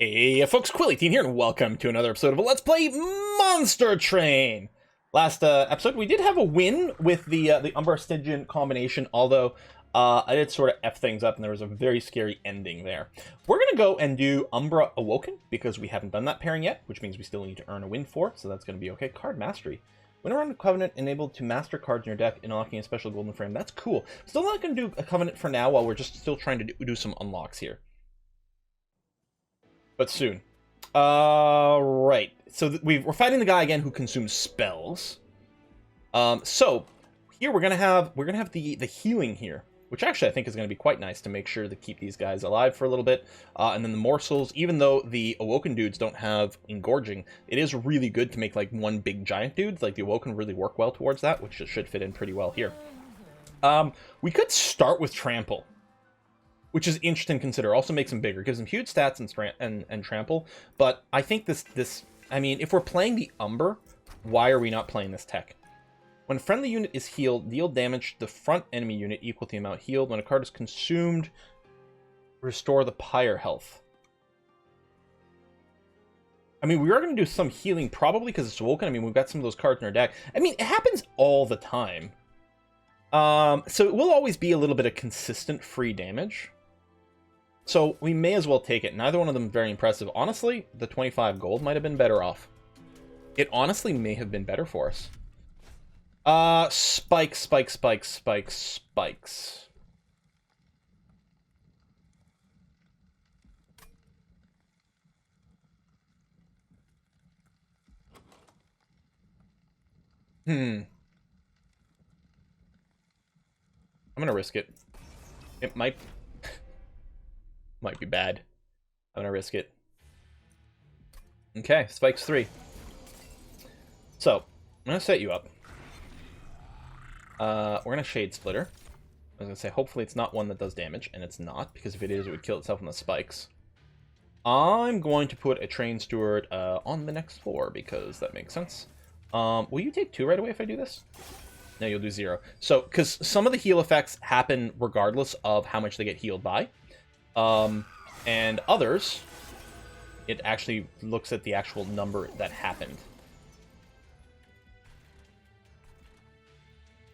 Hey folks, Quilly18 here, and welcome to another episode of Let's Play Monster Train! Last episode, we did have a win with the Umbra Stygian combination, although I did sort of F things up, and there was a very scary ending there. We're going to go and do Umbra Awoken, because we haven't done that pairing yet, which means we still need to earn a win for, so that's going to be okay. Card Mastery. Whenever on a Covenant, enabled to master cards in your deck, unlocking a special golden frame. That's cool. Still not going to do a Covenant for now, while we're just still trying to do some unlocks here. But soon. Right. So we're fighting the guy again who consumes spells. So here we're gonna have the healing here, which actually I think is gonna be quite nice to make sure to keep these guys alive for a little bit. And then the morsels, even though the Awoken dudes don't have engorging, it is really good to make like one big giant dude. Like the Awoken really work well towards that, which should fit in pretty well here. We could start with Trample, which is interesting to consider. Also makes him bigger, gives him huge stats and trample. But I think this, I mean, if we're playing the Umbra, why are we not playing this tech? When a friendly unit is healed, deal damage to the front enemy unit equal to the amount healed. When a card is consumed, restore the pyre health. I mean, we are going to do some healing, probably because it's Awoken. I mean, we've got some of those cards in our deck. I mean, it happens all the time. So it will always be a little bit of consistent free damage. So we may as well take it. Neither one of them very impressive. Honestly, the 25 gold might have been better off. It honestly may have been better for us. Spikes. I'm gonna risk it. It might be bad. I'm gonna risk it. Okay, spikes 3. So, I'm gonna set you up. We're gonna Shade Splitter. I was gonna say, hopefully it's not one that does damage, and it's not, because if it is, it would kill itself in the spikes. I'm going to put a Train Steward on the next floor, because that makes sense. Will you take 2 right away if I do this? No, you'll do 0. So, because some of the heal effects happen regardless of how much they get healed by. And others, it actually looks at the actual number that happened.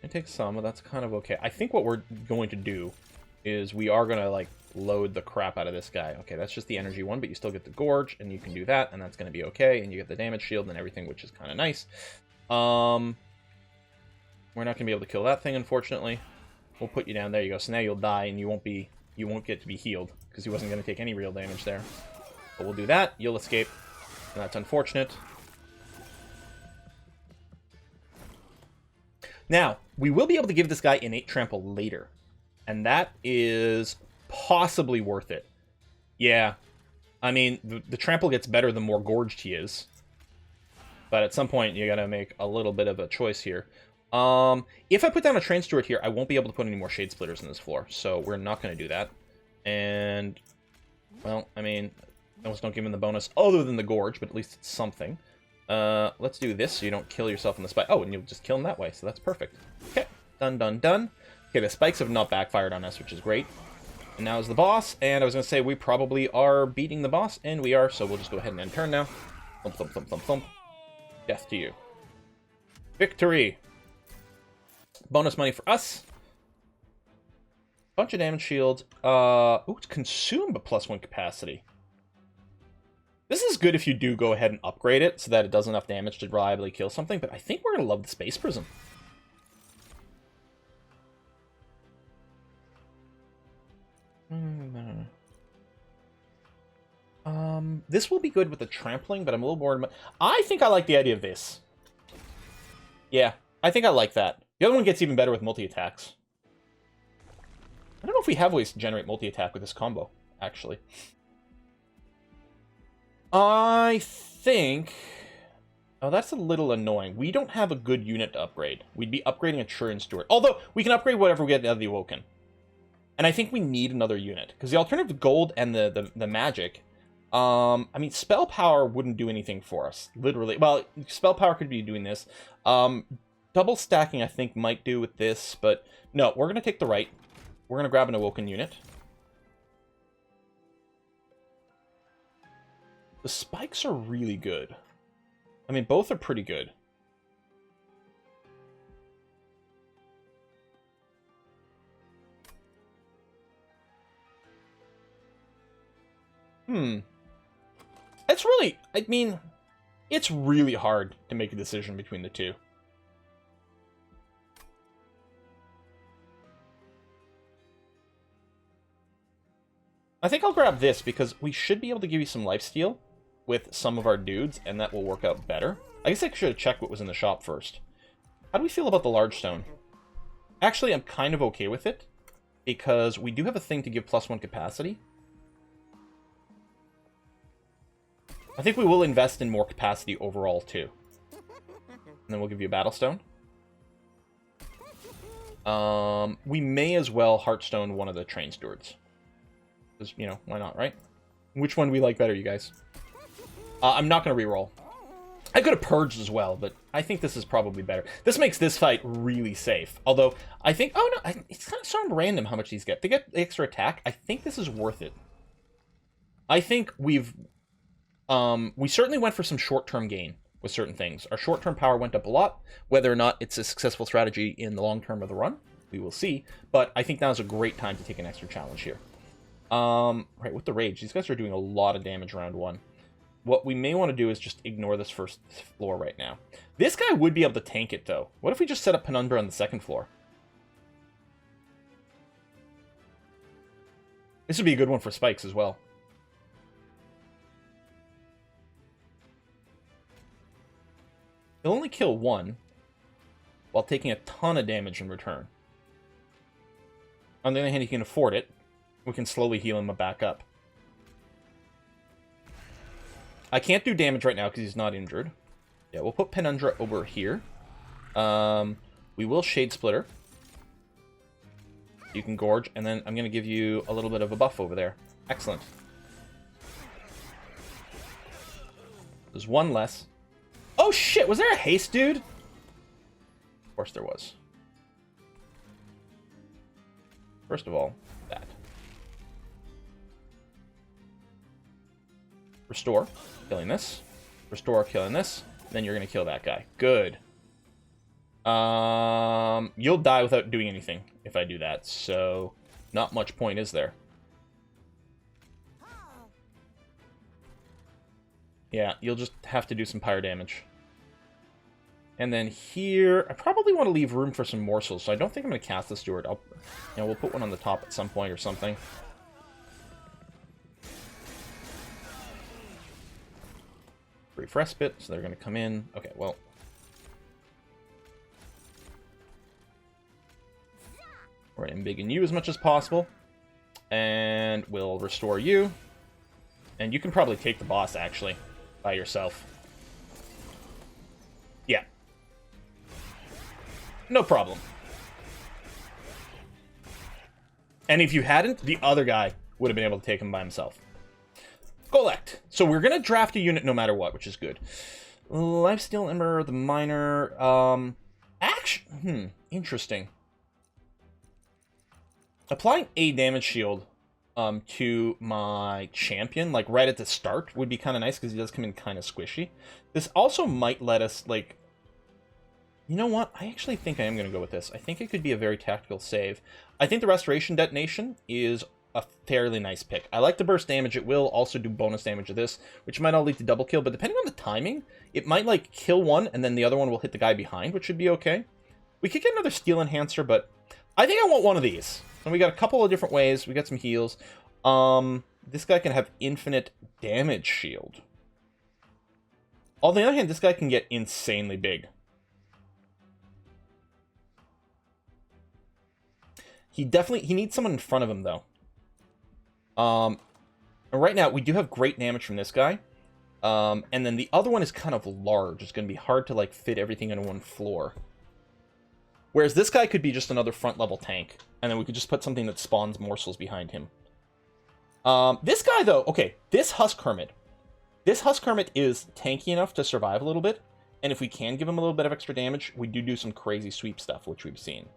I take some, but that's kind of okay. I think what we're going to do is we are going to, like, load the crap out of this guy. Okay, that's just the energy one, but you still get the Gorge, and you can do that, and that's going to be okay, and you get the damage shield and everything, which is kind of nice. We're not going to be able to kill that thing, unfortunately. We'll put you down. There you go. So now you'll die, and you won't get to be healed, because he wasn't going to take any real damage there. But we'll do that. You'll escape, and that's unfortunate. Now, we will be able to give this guy innate trample later, and that is possibly worth it. Yeah, I mean, the trample gets better the more gorged he is, but at some point you gotta make a little bit of a choice here. If I put down a Train Steward here, I won't be able to put any more Shade Splitters in this floor, so we're not going to do that. And, well, I mean, I almost don't give him the bonus other than the Gorge, but at least it's something. Let's do this so you don't kill yourself in the spike. Oh, and you'll just kill him that way, so that's perfect. Okay, done. Okay, the spikes have not backfired on us, which is great. And now is the boss, and I was going to say we probably are beating the boss, and we are, so we'll just go ahead and end turn now. Thump. Death to you. Victory! Bonus money for us. Bunch of damage shields. Ooh, it's consumed but +1 capacity. This is good if you do go ahead and upgrade it so that it does enough damage to reliably kill something, but I think we're going to love the Space Prism. This will be good with the trampling, but I'm a little bored. I think I like the idea of this. Yeah, I think I like that. The other one gets even better with multi-attacks. I don't know if we have ways to generate multi-attack with this combo, actually. I think... Oh, that's a little annoying. We don't have a good unit to upgrade. We'd be upgrading a Train Steward. Although, we can upgrade whatever we get out of the Awoken. And I think we need another unit. Because the alternative gold and the magic... I mean, Spell Power wouldn't do anything for us. Literally. Well, Spell Power could be doing this. Double stacking, I think, might do with this. But, no, we're going to take the right. We're going to grab an Awoken unit. The spikes are really good. I mean, both are pretty good. It's really, I mean, it's really hard to make a decision between the two. I think I'll grab this because we should be able to give you some lifesteal with some of our dudes, and that will work out better. I guess I should have checked what was in the shop first. How do we feel about the large stone? Actually, I'm kind of okay with it, because we do have a thing to give +1 capacity. I think we will invest in more capacity overall, too. And then we'll give you a battle stone. We may as well Heartstone one of the train stewards. Because, you know, why not, right? Which one we like better, you guys? I'm not going to reroll. I could have purged as well, but I think this is probably better. This makes this fight really safe. Although, I think... Oh, no, it's kind of so random how much these get. They get extra attack. I think this is worth it. I think we've... we certainly went for some short-term gain with certain things. Our short-term power went up a lot. Whether or not it's a successful strategy in the long term of the run, we will see. But I think now's a great time to take an extra challenge here. Right, with the rage, these guys are doing a lot of damage round 1. What we may want to do is just ignore this first floor right now. This guy would be able to tank it, though. What if we just set up Penumbra on the second floor? This would be a good one for spikes as well. He'll only kill 1, while taking a ton of damage in return. On the other hand, he can afford it. We can slowly heal him back up. I can't do damage right now because he's not injured. Yeah, we'll put Penumbra over here. We will Shade Splitter. You can Gorge, and then I'm going to give you a little bit of a buff over there. Excellent. There's one less. Oh shit, was there a haste, dude? Of course there was. First of all, that. Restore, killing this. Restore, killing this. Then you're going to kill that guy. Good. You'll die without doing anything if I do that, so not much point, is there? Yeah, you'll just have to do some pyre damage. And then here, I probably want to leave room for some morsels, so I don't think I'm going to cast the Steward. We'll put one on the top at some point or something. Brief respite, so they're going to come in. Okay, well. We're going to embiggen you as much as possible. And we'll restore you. And you can probably take the boss, actually, by yourself. Yeah. No problem. And if you hadn't, the other guy would have been able to take him by himself. Collect. So we're going to draft a unit no matter what, which is good. Lifesteal Ember, the Miner. Interesting. Applying a damage shield to my champion, like right at the start, would be kind of nice because he does come in kind of squishy. This also might let us, like... You know what? I actually think I am going to go with this. I think it could be a very tactical save. I think the Restoration Detonation is a fairly nice pick. I like the burst damage. It will also do bonus damage to this, which might all lead to double kill, but depending on the timing, it might, like, kill one, and then the other one will hit the guy behind, which should be okay. We could get another Steel Enhancer, but I think I want one of these. And we got a couple of different ways. We got some heals. This guy can have infinite damage shield. On the other hand, this guy can get insanely big. He needs someone in front of him, though. And right now, we do have great damage from this guy. And then the other one is kind of large. It's going to be hard to, like, fit everything in one floor. Whereas this guy could be just another front-level tank. And then we could just put something that spawns morsels behind him. This guy, though, okay, this Husk Hermit. This Husk Hermit is tanky enough to survive a little bit. And if we can give him a little bit of extra damage, we do some crazy sweep stuff, which we've seen.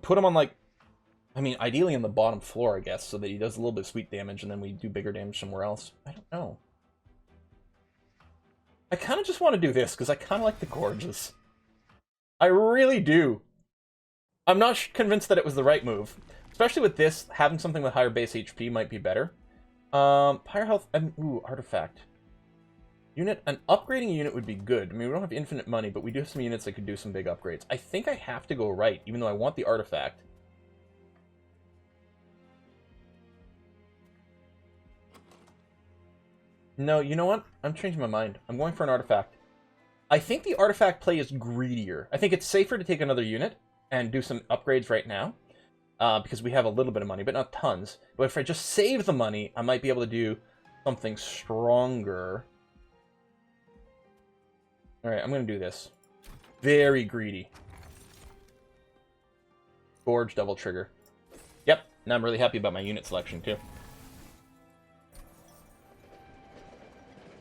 Put him on, like, I mean, ideally on the bottom floor, I guess, so that he does a little bit of sweet damage, and then we do bigger damage somewhere else. I don't know. I kind of just want to do this, because I kind of like the gorges. I really do. I'm not convinced that it was the right move. Especially with this, having something with higher base HP might be better. Higher health, ooh, artifact. Unit, an upgrading unit would be good. I mean, we don't have infinite money, but we do have some units that could do some big upgrades. I think I have to go right, even though I want the artifact. No, you know what? I'm changing my mind. I'm going for an artifact. I think the artifact play is greedier. I think it's safer to take another unit and do some upgrades right now. Because we have a little bit of money, but not tons. But if I just save the money, I might be able to do something stronger. Alright, I'm going to do this. Very greedy. Gorge, double trigger. Yep, now I'm really happy about my unit selection, too.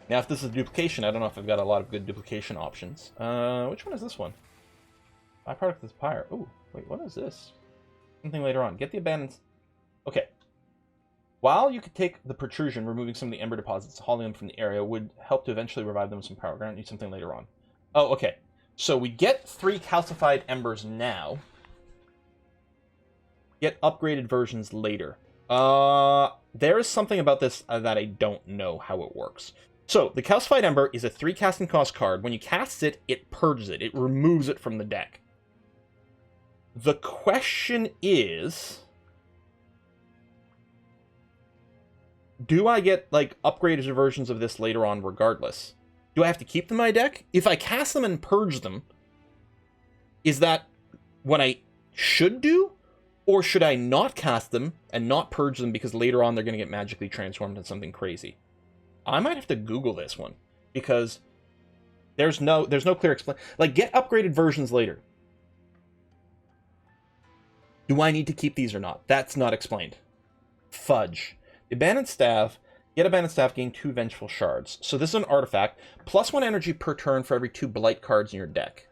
Now, if this is duplication, I don't know if I've got a lot of good duplication options. Which one is this one? Byproduct is pyre. Ooh, wait, what is this? Something later on. Get the abandoned... Okay. While you could take the protrusion, removing some of the ember deposits, hauling them from the area would help to eventually revive them with some power. Grant you something later on. Oh, okay. So we get 3 calcified embers now. Get upgraded versions later. There is something about this that I don't know how it works. So, the calcified ember is a 3 casting cost card. When you cast it, it purges it. It removes it from the deck. The question is... do I get, like, upgraded versions of this later on regardless? Do I have to keep them in my deck? If I cast them and purge them, is that what I should do? Or should I not cast them and not purge them because later on they're going to get magically transformed into something crazy? I might have to Google this one, because there's no clear explanation. Like, get upgraded versions later. Do I need to keep these or not? That's not explained. Fudge. Abandoned Staff. Get Abandoned Staff, gain 2 Vengeful Shards. So this is an artifact. Plus 1 energy per turn for every 2 Blight cards in your deck.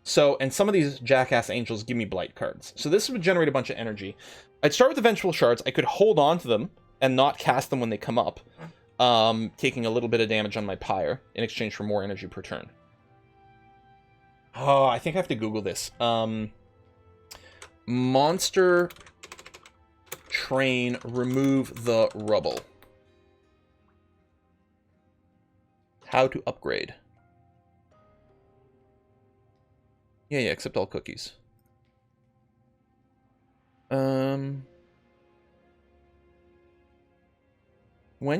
So, and some of these Jackass Angels give me Blight cards. So this would generate a bunch of energy. I'd start with the Vengeful Shards. I could hold on to them and not cast them when they come up. Taking a little bit of damage on my Pyre in exchange for more energy per turn. Oh, I think I have to Google this. Monster... train, remove the rubble. How to upgrade. Yeah, accept all cookies. When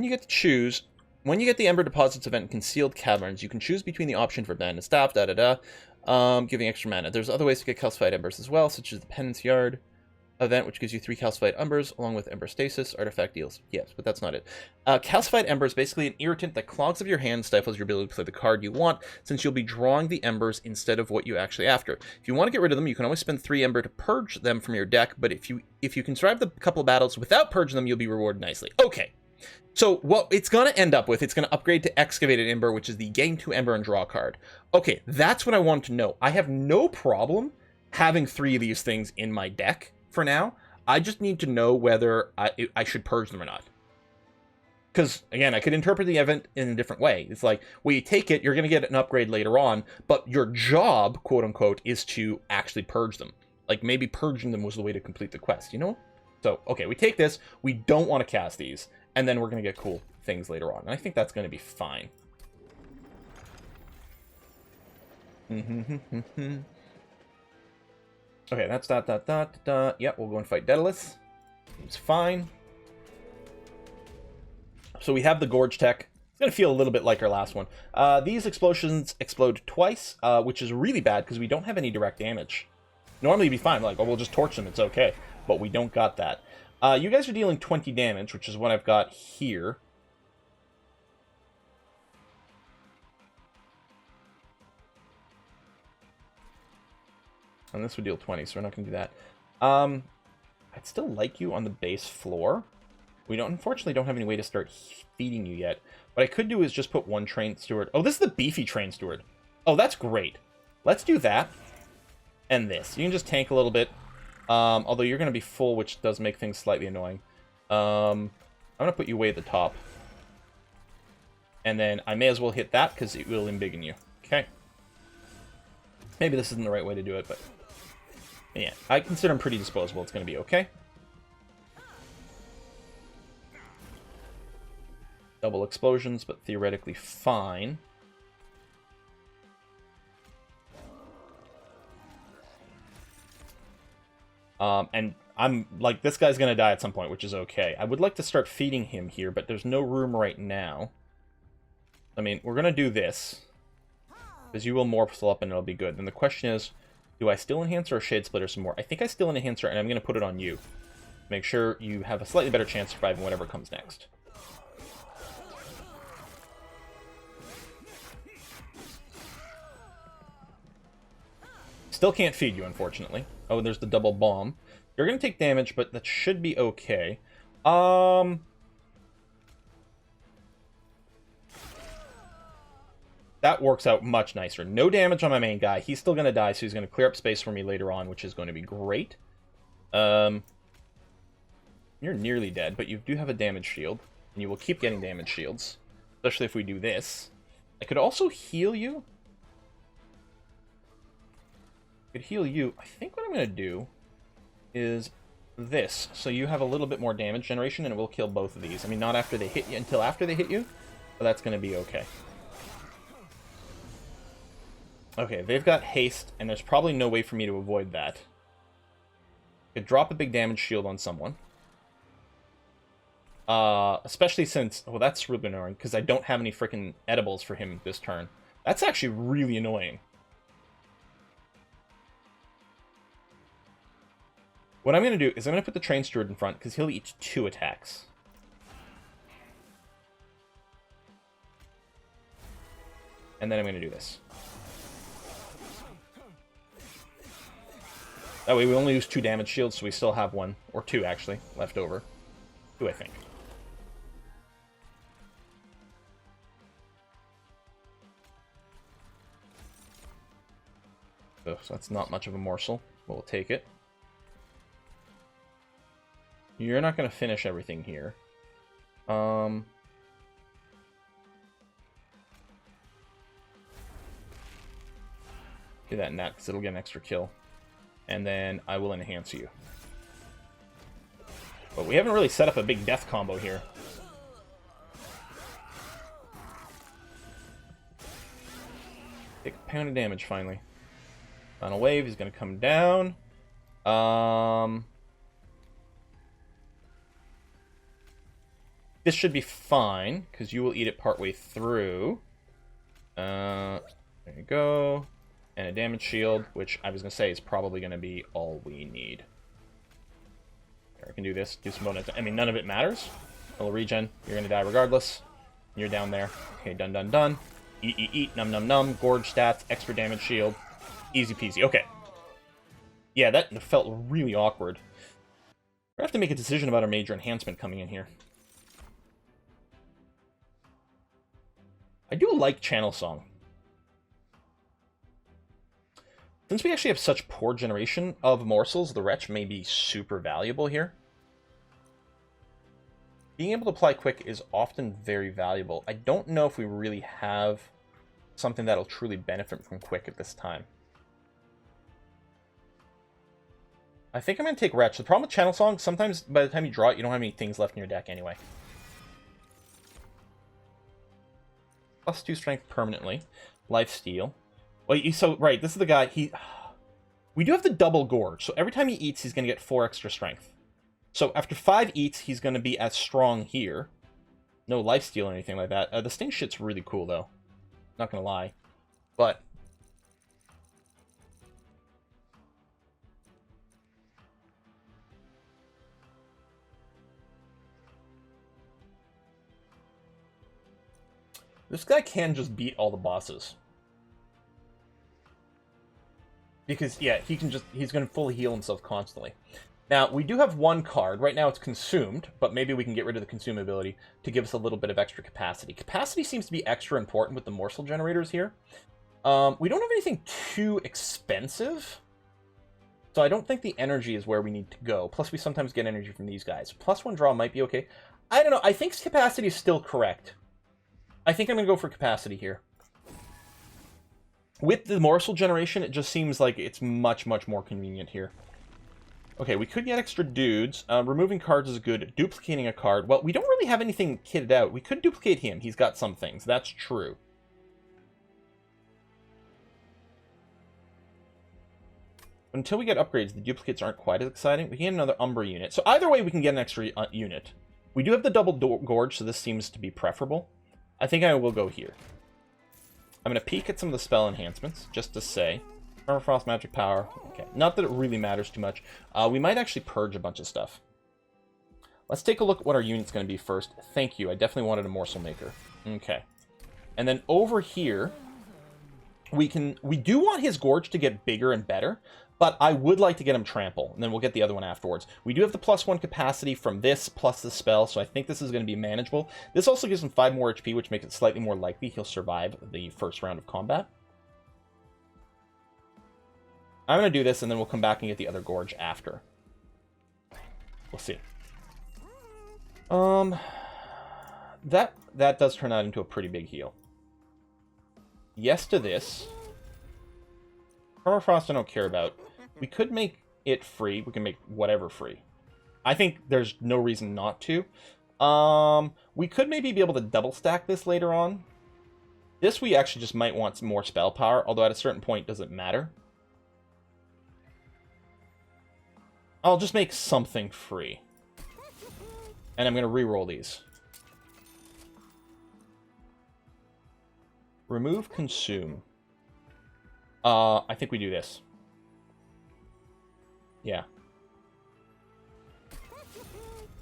you get to choose, when you get the Ember Deposits event in Concealed Caverns, you can choose between the option for Abandoned Staff, giving extra mana. There's other ways to get Calcified Embers as well, such as the Penance Yard event, which gives you 3 calcified embers, along with Ember Stasis. Artifact deals. Yes, but that's not it. Calcified Ember is basically an irritant that clogs up your hand, stifles your ability to play the card you want, since you'll be drawing the embers instead of what you actually after. If you want to get rid of them, you can always spend 3 ember to purge them from your deck, but if you can survive the couple of battles without purging them, you'll be rewarded nicely. Okay. So what it's going to end up with, it's going to upgrade to Excavated Ember, which is the gain 2 ember and draw card. Okay, that's what I wanted to know. I have no problem having 3 of these things in my deck for now. I just need to know whether I should purge them or not. Because, again, I could interpret the event in a different way. It's like, well, you take it, you're going to get an upgrade later on, but your job, quote-unquote, is to actually purge them. Like, maybe purging them was the way to complete the quest, you know? So, okay, we take this, we don't want to cast these, and then we're going to get cool things later on. And I think that's going to be fine. Okay, that's Yeah, we'll go and fight Daedalus. It's fine. So we have the Gorge tech. It's going to feel a little bit like our last one. These explosions explode twice, which is really bad because we don't have any direct damage. Normally it'd be fine, like, oh, we'll just torch them, it's okay. But we don't got that. You guys are dealing 20 damage, which is what I've got here. And this would deal 20, so we're not going to do that. I'd still like you on the base floor. We unfortunately don't have any way to start feeding you yet. What I could do is just put 1 train steward. Oh, this is the beefy train steward. Oh, that's great. Let's do that. And this. You can just tank a little bit. Although you're going to be full, which does make things slightly annoying. I'm going to put you way at the top. And then I may as well hit that, because it will embiggen you. Okay. Maybe this isn't the right way to do it, but... yeah, I consider him pretty disposable. It's going to be okay. Double explosions, but theoretically fine. And I'm, like, this guy's going to die at some point, which is okay. I would like to start feeding him here, but there's no room right now. I mean, we're going to do this. Because you will morsel up and it'll be good. Then the question is, do I still enhancer or shade splitter some more? I think I still enhancer, and I'm going to put it on you. Make sure you have a slightly better chance of surviving whatever comes next. Still can't feed you, unfortunately. Oh, there's the double bomb. You're going to take damage, but that should be okay. That works out much nicer. No damage on my main guy. He's still going to die, so he's going to clear up space for me later on, which is going to be great. You're nearly dead, but you do have a damage shield. And you will keep getting damage shields. Especially if we do this. I could also heal you. I could heal you. I think what I'm going to do is this. So you have a little bit more damage generation, and it will kill both of these. I mean, not after they hit you, until after they hit you. But that's going to be okay. Okay, they've got haste, and there's probably no way for me to avoid that. I could drop a big damage shield on someone. Especially since... well, that's really annoying, because I don't have any freaking edibles for him this turn. That's actually really annoying. What I'm going to do is I'm going to put the Train Steward in front, because he'll eat 2 attacks. And then I'm going to do this. That way we only use 2 damage shields, so we still have 1, or 2 actually, left over. 2, I think. So that's not much of a morsel, but we'll take it. You're not going to finish everything here. Do that and that, because it'll get an extra kill. And then I will enhance you. But we haven't really set up a big death combo here. Take a pound of damage, finally. Final wave, he's going to come down. This should be fine, because you will eat it partway through. There you go. And a damage shield, which I was going to say is probably going to be all we need. Here, I can do this, do some bonus. I mean, none of it matters. A little regen, you're going to die regardless. You're down there. Okay, done, done, done. Eat, eat, eat, num, num, num. Gorge stats, extra damage shield. Easy peasy. Okay. Yeah, that felt really awkward. We have to make a decision about our major enhancement coming in here. I do like Channel Song. Since we actually have such poor generation of morsels, the Wretch may be super valuable here. Being able to apply quick is often very valuable. I don't know if we really have something that'll truly benefit from quick at this time. I think I'm going to take Wretch. The problem with Channel Song, sometimes by the time you draw it, you don't have any things left in your deck anyway. +2 strength permanently. Lifesteal. Well, so, right, this is the guy, we do have the double gorge, so every time he eats, he's going to get 4 extra strength. So after 5 eats, he's going to be as strong here. No lifesteal or anything like that. The sting shit's really cool, though. Not going to lie. But this guy can just beat all the bosses. Because, yeah, he's going to fully heal himself constantly. Now, we do have one card. Right now it's consumed, but maybe we can get rid of the consume ability to give us a little bit of extra capacity. Capacity seems to be extra important with the morsel generators here. We don't have anything too expensive. So I don't think the energy is where we need to go. Plus, we sometimes get energy from these guys. +1 draw might be okay. I don't know. I think capacity is still correct. I think I'm going to go for capacity here. With the morsel generation, it just seems like it's much, much more convenient here. Okay, we could get extra dudes. Removing cards is good. Duplicating a card. Well, we don't really have anything kitted out. We could duplicate him. He's got some things. That's true. Until we get upgrades, the duplicates aren't quite as exciting. We can get another Umbra unit. So either way, we can get an extra unit. We do have the double gorge, so this seems to be preferable. I think I will go here. I'm going to peek at some of the spell enhancements, just to say. Permafrost, magic power. Okay, not that it really matters too much. We might actually purge a bunch of stuff. Let's take a look at what our unit's going to be first. Thank you, I definitely wanted a morsel maker. Okay. And then over here, we do want his gorge to get bigger and better, but I would like to get him trample, and then we'll get the other one afterwards. We do have the +1 capacity from this, plus the spell, so I think this is going to be manageable. This also gives him 5 more HP, which makes it slightly more likely he'll survive the first round of combat. I'm going to do this, and then we'll come back and get the other gorge after. We'll see. That does turn out into a pretty big heal. Yes to this. Permafrost I don't care about. We could make it free. We can make whatever free. I think there's no reason not to. We could maybe be able to double stack this later on. This we actually just might want some more spell power, although at a certain point doesn't matter. I'll just make something free. And I'm going to re-roll these. Remove, consume. I think we do this. Yeah.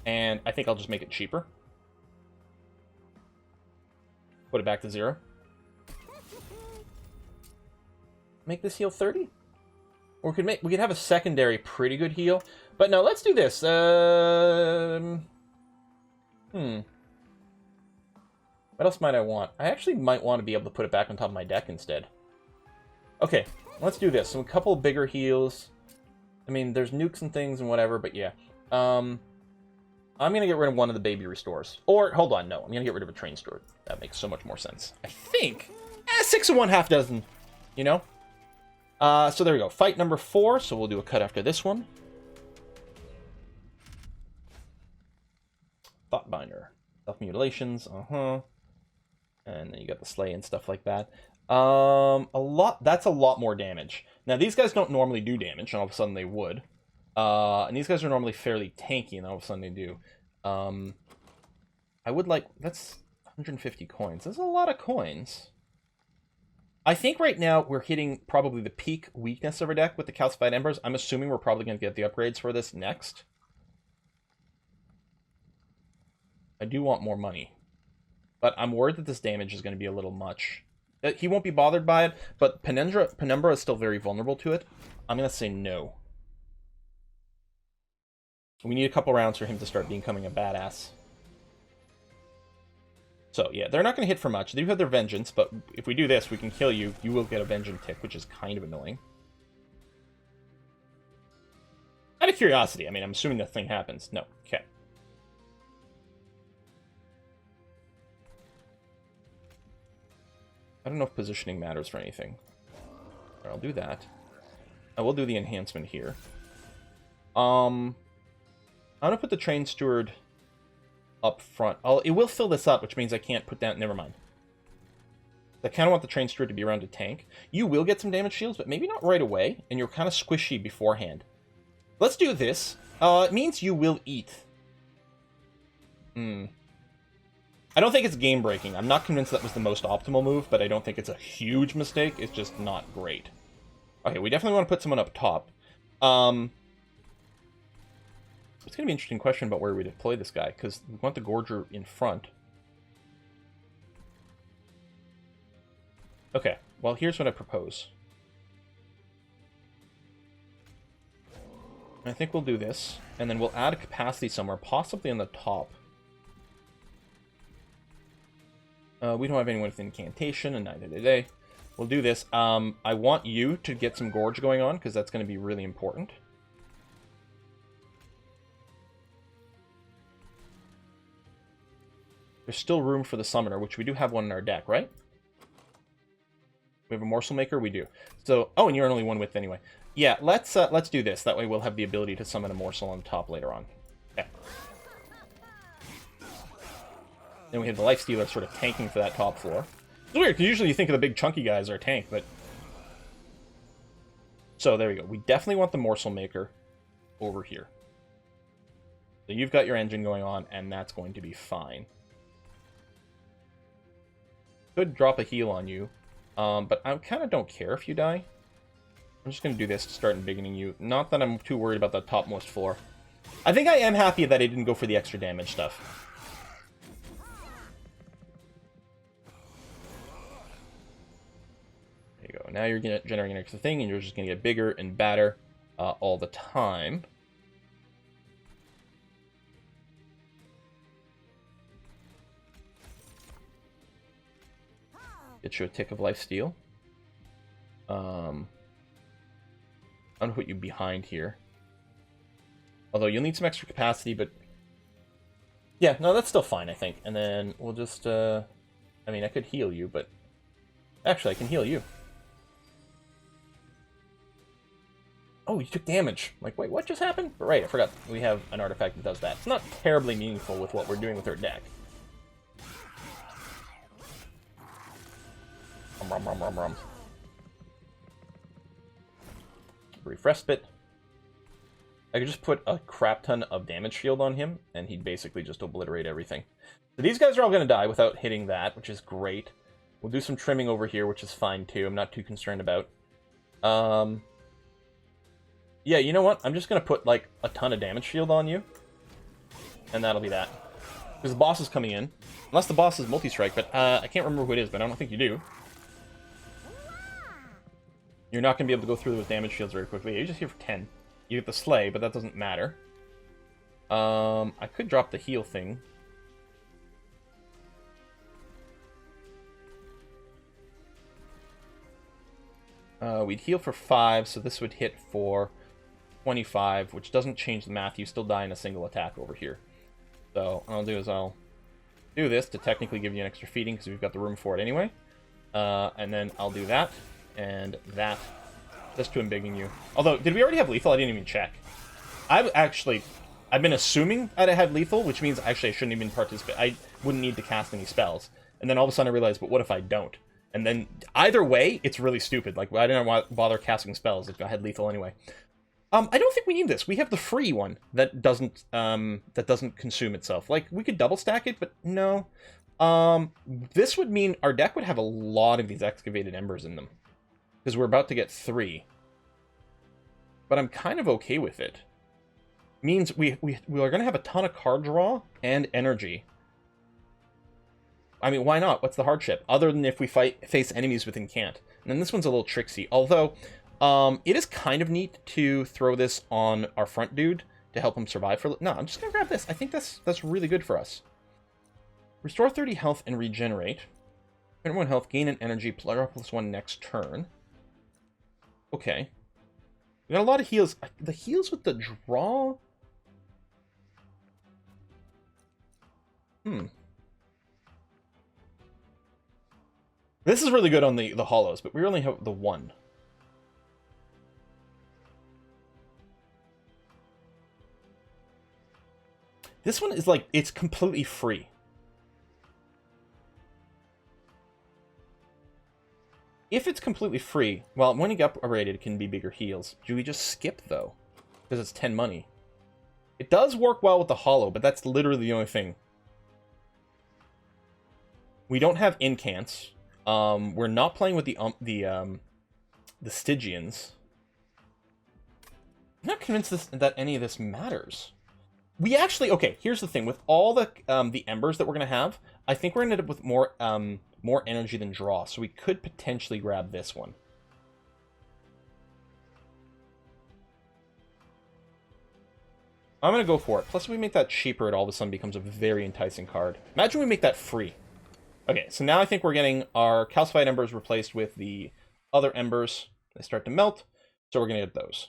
And I think I'll just make it cheaper. Put it back to 0. Make this heal 30? Or we could have a secondary pretty good heal. But no, let's do this. What else might I want? I actually might want to be able to put it back on top of my deck instead. Okay, let's do this. So a couple of bigger heals. I mean, there's nukes and things and whatever, but yeah. I'm going to get rid of one of the baby restores. Or, hold on, no. I'm going to get rid of a train steward. That makes so much more sense. I think. 6 of 1, half dozen. You know? So there we go. Fight number 4. So we'll do a cut after this one. Thoughtbinder. Self-mutilations. And then you got the slay and stuff like that. That's a lot more damage. Now, these guys don't normally do damage, and all of a sudden they would. And these guys are normally fairly tanky, and all of a sudden they do. I would like... That's 150 coins. That's a lot of coins. I think right now we're hitting probably the peak weakness of our deck with the Calcified Embers. I'm assuming we're probably going to get the upgrades for this next. I do want more money. But I'm worried that this damage is going to be a little much. He won't be bothered by it, but Penumbra is still very vulnerable to it. I'm going to say no. We need a couple rounds for him to start becoming a badass. So, yeah, they're not going to hit for much. They do have their Vengeance, but if we do this, we can kill you. You will get a Vengeance tick, which is kind of annoying. Out of curiosity, I mean, I'm assuming the thing happens. No. Okay. I don't know if positioning matters for anything. I'll do that. I will do the enhancement here. I'm gonna put the train steward up front. It will fill this up, which means I can't put down... Never mind. I kind of want the train steward to be around to tank. You will get some damage shields, but maybe not right away, and you're kind of squishy beforehand. Let's do this. It means you will eat. I don't think it's game-breaking. I'm not convinced that was the most optimal move, but I don't think it's a huge mistake. It's just not great. Okay, we definitely want to put someone up top. It's going to be an interesting question about where we deploy this guy, because we want the Gorger in front. Okay, well, here's what I propose. I think we'll do this, and then we'll add a capacity somewhere, possibly on the top. We don't have anyone with incantation, and neither do they. We'll do this. I want you to get some Gorge going on, because that's going to be really important. There's still room for the Summoner, which we do have one in our deck, right? We have a Morsel Maker? We do. So, oh, and you're only one width anyway. Yeah, let's do this. That way we'll have the ability to summon a Morsel on top later on. Okay. Then we have the Lifestealer sort of tanking for that top floor. It's weird, because usually you think of the big chunky guys are a tank, but... So, there we go. We definitely want the Morsel Maker over here. So you've got your engine going on, and that's going to be fine. Could drop a heal on you, but I kind of don't care if you die. I'm just going to do this to start embiggening you. Not that I'm too worried about the topmost floor. I think I am happy that I didn't go for the extra damage stuff. There you go. Now you're generating an extra thing, and you're just going to get bigger and badder all the time. Get you a tick of lifesteal. I'm gonna put you behind here. Although you'll need some extra capacity, but... Yeah, no, that's still fine, I think. And then we'll just, I mean, I could heal you, but... Actually, I can heal you. Oh, you took damage. Like, wait, what just happened? But right, I forgot we have an artifact that does that. It's not terribly meaningful with what we're doing with our deck. Rum. Brief respite. I could just put a crap ton of damage shield on him, and he'd basically just obliterate everything. So these guys are all going to die without hitting that, which is great. We'll do some trimming over here, which is fine too. I'm not too concerned about. Yeah, you know what? I'm just going to put like a ton of damage shield on you, and that'll be that. Because the boss is coming in. Unless the boss is multi-strike, but I can't remember who it is, but I don't think you do. You're not going to be able to go through those damage shields very quickly. You're just here for 10. You get the Slay, but that doesn't matter. I could drop the heal thing. We'd heal for 5, so this would hit for 25, which doesn't change the math. You still die in a single attack over here. So what I'll do is I'll do this to technically give you an extra feeding, because we've got the room for it anyway. And then I'll do that. And that, just to embiggen you. Although, did we already have lethal? I didn't even check. I've been assuming that I had lethal, which means actually I shouldn't even participate. I wouldn't need to cast any spells. And then all of a sudden I realized, but what if I don't? And then, either way, it's really stupid. Like, I didn't bother casting spells if I had lethal anyway. I don't think we need this. We have the free one that doesn't consume itself. Like, we could double stack it, but no. This would mean our deck would have a lot of these excavated embers in them. Because we're about to get 3. But I'm kind of okay with it. Means we are going to have a ton of card draw and energy. I mean, why not? What's the hardship? Other than if we face enemies with Incant. And then this one's a little tricksy. Although, it is kind of neat to throw this on our front dude to help him survive for... No, I'm just going to grab this. I think that's really good for us. Restore 30 health and regenerate. 21 health, gain an energy, +1 next turn. Okay. We got a lot of heals. The heals with the draw? This is really good on the hollows, but we only have the 1. This one is like, it's completely free. If it's completely free, well, when you get upgraded, it can be bigger heals. Do we just skip, though? Because it's 10 money. It does work well with the hollow, but that's literally the only thing. We don't have incants. We're not playing with the Stygians. I'm not convinced that any of this matters. We actually... Okay, here's the thing. With all the embers that we're going to have, I think we're going to end up with more energy than draw, so we could potentially grab this one. I'm going to go for it. Plus, if we make that cheaper, it all of a sudden becomes a very enticing card. Imagine we make that free. Okay, so now I think we're getting our calcified embers replaced with the other embers. They start to melt, so we're going to get those.